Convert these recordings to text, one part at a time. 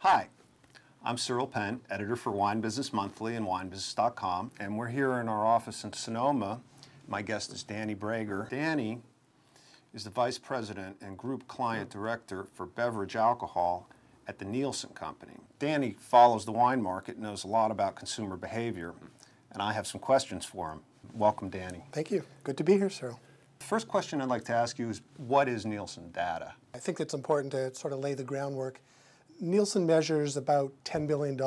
Hi, I'm Cyril Penn, editor for Wine Business Monthly and winebusiness.com, and we're here in our office in Sonoma. My guest is Danny Brager. Danny is the Vice President and Group Client Director for Beverage Alcohol at the Nielsen Company. Danny follows the wine market, knows a lot about consumer behavior, and I have some questions for him. Welcome, Danny. Thank you. Good to be here, Cyril. The first question I'd like to ask you is, what is Nielsen data? I think it's important to sort of lay the groundwork. Nielsen measures about $10 billion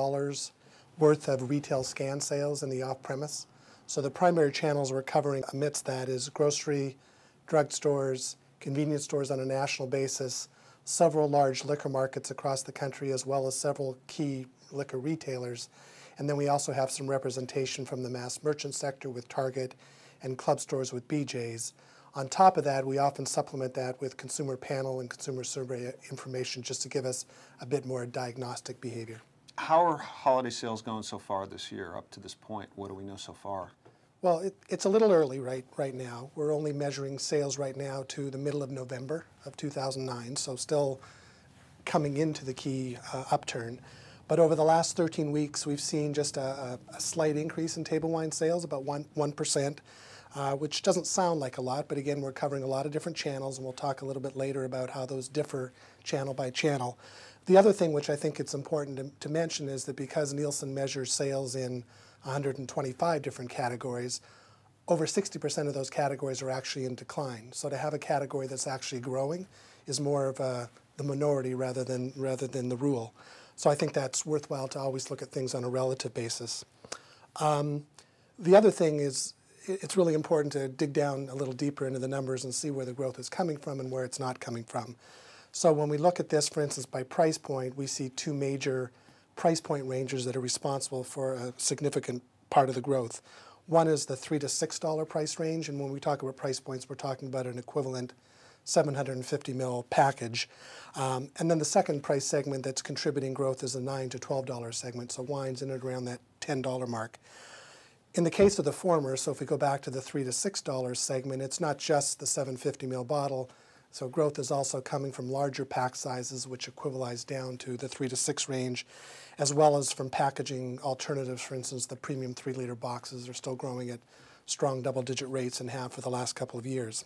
worth of retail scan sales in the off-premise. So the primary channels we're covering amidst that is grocery, drugstores, convenience stores on a national basis, several large liquor markets across the country, as well as several key liquor retailers. And then we also have some representation from the mass merchant sector with Target and club stores with BJ's. On top of that, we often supplement that with consumer panel and consumer survey information just to give us a bit more diagnostic behavior. How are holiday sales going so far this year, up to this point? What do we know so far? Well, it's a little early right now. We're only measuring sales right now to the middle of November of 2009, so still coming into the key upturn. But over the last 13 weeks, we've seen just a slight increase in table wine sales, about 1%. Which doesn't sound like a lot, but again, we're covering a lot of different channels, and we'll talk a little bit later about how those differ channel by channel. The other thing which I think it's important to mention is that because Nielsen measures sales in 125 different categories, over 60% of those categories are actually in decline. So to have a category that's actually growing is more of the minority rather than the rule. So I think that's worthwhile to always look at things on a relative basis. The other thing is, it's really important to dig down a little deeper into the numbers and see where the growth is coming from and where it's not coming from. So when we look at this, for instance, by price point, we see two major price point ranges that are responsible for a significant part of the growth. One is the $3 to $6 price range, and when we talk about price points, we're talking about an equivalent 750 ml package. And then the second price segment that's contributing growth is the $9 to $12 segment, so wines in and around that $10 mark. In the case of the former, so if we go back to the $3 to $6 segment, it's not just the 750 ml bottle. So growth is also coming from larger pack sizes, which equivalize down to the 3 to 6 range, as well as from packaging alternatives. For instance, the premium 3-liter boxes are still growing at strong double-digit rates and have for the last couple of years.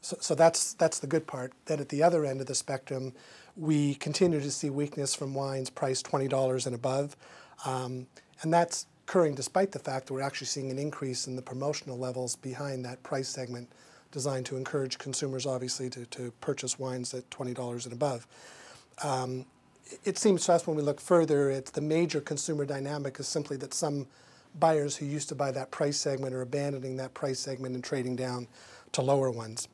So that's the good part. Then at the other end of the spectrum, we continue to see weakness from wines priced $20 and above, and that's occurring despite the fact that we're actually seeing an increase in the promotional levels behind that price segment, designed to encourage consumers, obviously, to purchase wines at $20 and above. It seems to us when we look further, it's the major consumer dynamic is simply that some buyers who used to buy that price segment are abandoning that price segment and trading down to lower ones.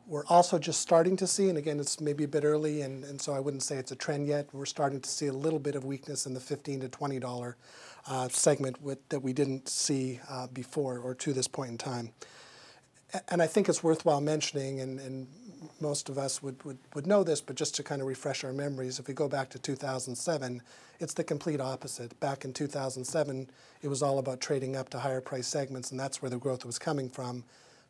We're also just starting to see, and again, it's maybe a bit early, and so I wouldn't say it's a trend yet, we're starting to see a little bit of weakness in the $15 to $20 segment that we didn't see before or to this point in time. And I think it's worthwhile mentioning, and most of us would know this, but just to kind of refresh our memories, if we go back to 2007, it's the complete opposite. Back in 2007, it was all about trading up to higher price segments, and that's where the growth was coming from.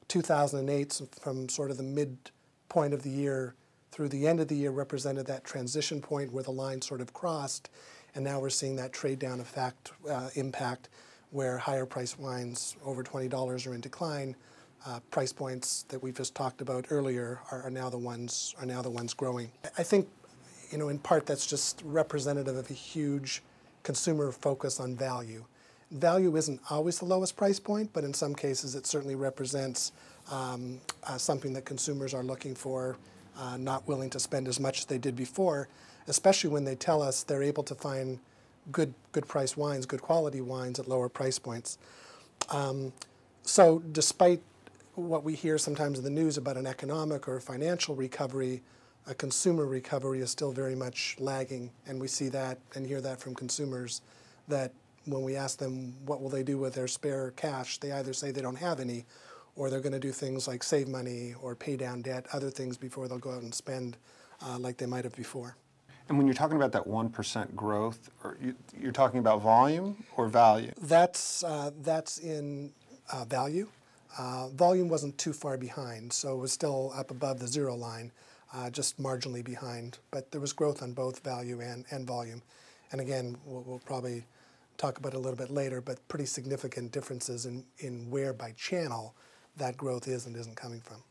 2008, from sort of the midpoint of the year through the end of the year, represented that transition point where the line sort of crossed, and now we're seeing that trade down effect impact where higher priced wines over $20 are in decline. Price points that we just talked about earlier are now the ones growing. I think, in part that's just representative of a huge consumer focus on value. Value isn't always the lowest price point, but in some cases it certainly represents something that consumers are looking for, not willing to spend as much as they did before, especially when they tell us they're able to find good price wines, good quality wines at lower price points. So despite what we hear sometimes in the news about an economic or financial recovery, a consumer recovery is still very much lagging, and we see that and hear that from consumers that when we ask them what will they do with their spare cash, they either say they don't have any, or they're going to do things like save money or pay down debt, other things before they'll go out and spend like they might have before. And when you're talking about that 1% growth, you're talking about volume or value? That's in value. Volume wasn't too far behind, so it was still up above the zero line. just marginally behind. But there was growth on both value and volume. And again, we'll probably talk about it a little bit later, but pretty significant differences in where by channel that growth is and isn't coming from.